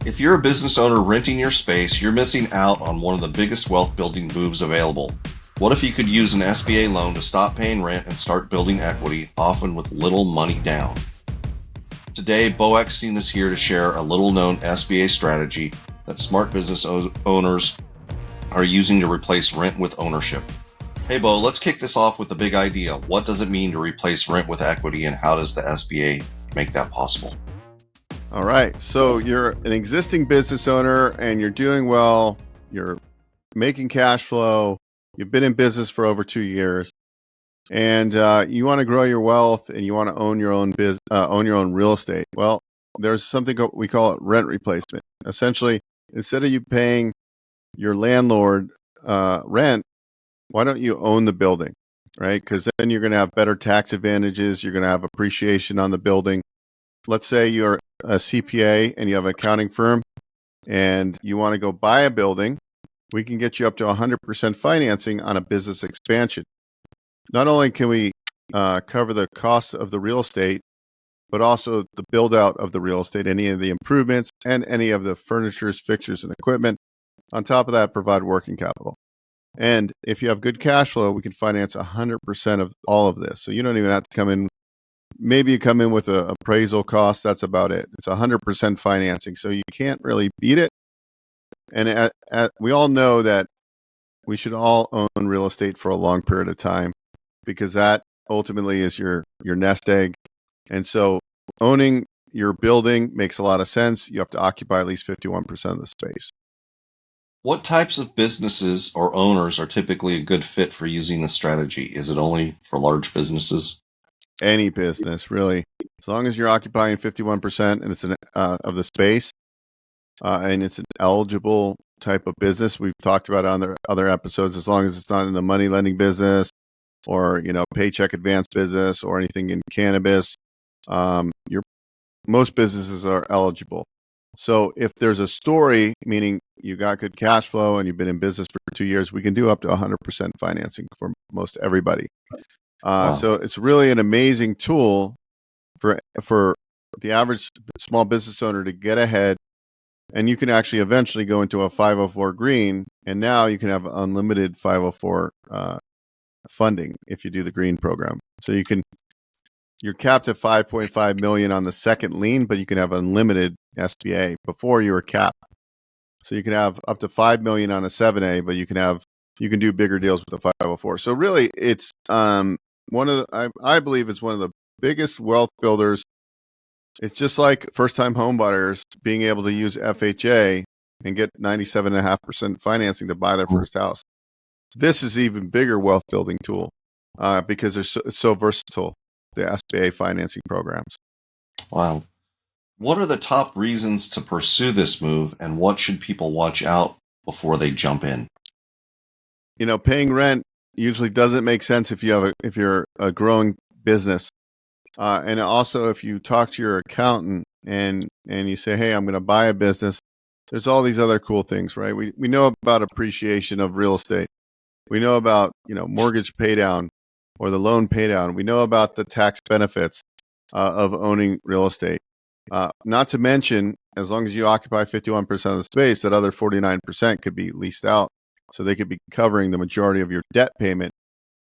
If you're a business owner renting your space, you're missing out on one of the biggest wealth building moves available. What if you could use an SBA loan to stop paying rent and start building equity, often with little money down? Today, Beau Eckstein is here to share a little-known SBA strategy that smart business owners are using to replace rent with ownership. Hey Beau, let's kick this off with the big idea. What does it mean to replace rent with equity, and how does the SBA make that possible? All right. So you're an existing business owner and you're doing well. You're making cash flow. You've been in business for over 2 years, and you want to grow your wealth and you want to own your own own your own real estate. Well, there's something we call it rent replacement. Essentially, instead of you paying your landlord rent, why don't you own the building, right? Because then you're going to have better tax advantages. You're going to have appreciation on the building. Let's say you're a CPA and you have an accounting firm and you want to go buy a building. We can get you up to 100% financing on a business expansion. Not only can we cover the cost of the real estate, but also the build out of the real estate, any of the improvements and any of the furnitures, fixtures, and equipment. On top of that, provide working capital. And if you have good cash flow, we can finance 100% of all of this. So you don't even have to come in. Maybe you come in with an appraisal cost. That's about it. It's 100% financing. So you can't really beat it. And we all know that we should all own real estate for a long period of time, because that ultimately is your nest egg. And so owning your building makes a lot of sense. You have to occupy at least 51% of the space. What types of businesses or owners are typically a good fit for using this strategy? Is it only for large businesses? Any business, really. As long as you're occupying 51% and it's of the space, and it's an eligible type of business. We've talked about it on the other episodes. As long as it's not in the money lending business or paycheck advance business or anything in cannabis, most businesses are eligible. So if there's a story, meaning you got good cash flow and you've been in business for 2 years, we can do up to 100% financing for most everybody. Wow. So it's really an amazing tool for the average small business owner to get ahead. And you can actually eventually go into a 504 green, and now you can have unlimited 504 funding if you do the green program. So you're capped at 5.5 million on the second lien, but you can have unlimited SBA. Before you were capped. So you can have up to 5 million on a 7A, but you can do bigger deals with the 504. So really it's I believe it's one of the biggest wealth builders. It's just like first-time home buyers being able to use FHA and get 97.5% financing to buy their first house. This is even bigger wealth building tool because it's so versatile, the SBA financing programs. Wow. What are the top reasons to pursue this move, and what should people watch out before they jump in? Paying rent usually doesn't make sense if you're a growing business. And also, if you talk to your accountant and you say, hey, I'm going to buy a business, there's all these other cool things, right? We know about appreciation of real estate. We know about, mortgage pay down or the loan pay down. We know about the tax benefits of owning real estate. Not to mention, as long as you occupy 51% of the space, that other 49% could be leased out. So they could be covering the majority of your debt payment.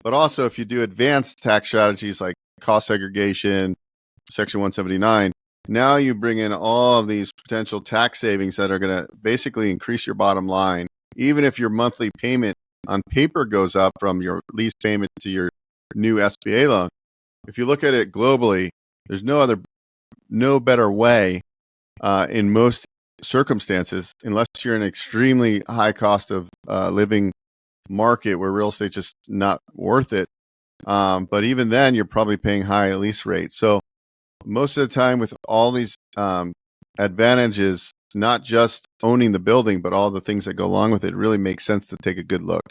But also, if you do advanced tax strategies like cost segregation, Section 179, now you bring in all of these potential tax savings that are going to basically increase your bottom line. Even if your monthly payment on paper goes up from your lease payment to your new SBA loan, if you look at it globally, there's no better way in most circumstances, unless you're in an extremely high cost of living market where real estate just not worth it. But even then, you're probably paying high lease rates. So most of the time, with all these advantages, not just owning the building, but all the things that go along with it, really makes sense to take a good look.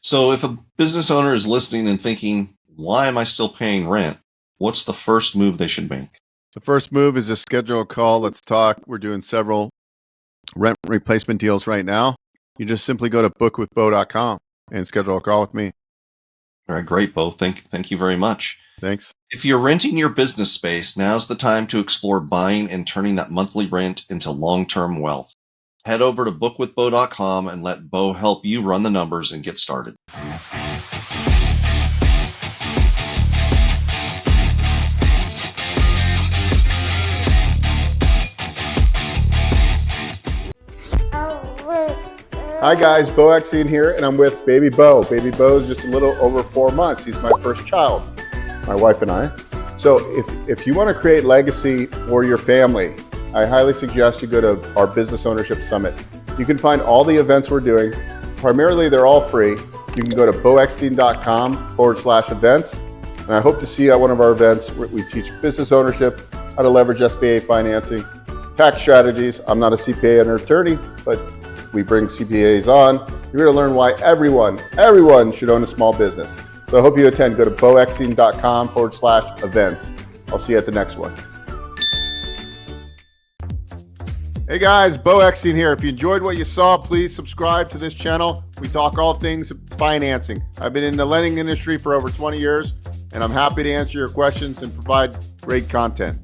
So if a business owner is listening and thinking, why am I still paying rent? What's the first move they should make? The first move is to schedule a call. Let's talk. We're doing several rent replacement deals right now. You just simply go to bookwithbeau.com and schedule a call with me. All right, great, Beau. Thank you very much. Thanks. If you're renting your business space, now's the time to explore buying and turning that monthly rent into long-term wealth. Head over to bookwithbeau.com and let Beau help you run the numbers and get started. Hi guys, Beau Eckstein here, and I'm with baby Beau. Baby Beau's just a little over 4 months. He's my first child, my wife and I. So if you want to create legacy for your family, I highly suggest you go to our Business Ownership Summit. You can find all the events we're doing. Primarily, they're all free. You can go to beaueckstein.com/events. And I hope to see you at one of our events where we teach business ownership, how to leverage SBA financing, tax strategies. I'm not a CPA and an attorney, but we bring CPAs on. You're going to learn why everyone should own a small business. So I hope you attend. Go to beaueckstein.com/events. I'll see you at the next one. Hey guys, Beau Eckstein here. If you enjoyed what you saw, please subscribe to this channel. We talk all things financing. I've been in the lending industry for over 20 years, and I'm happy to answer your questions and provide great content.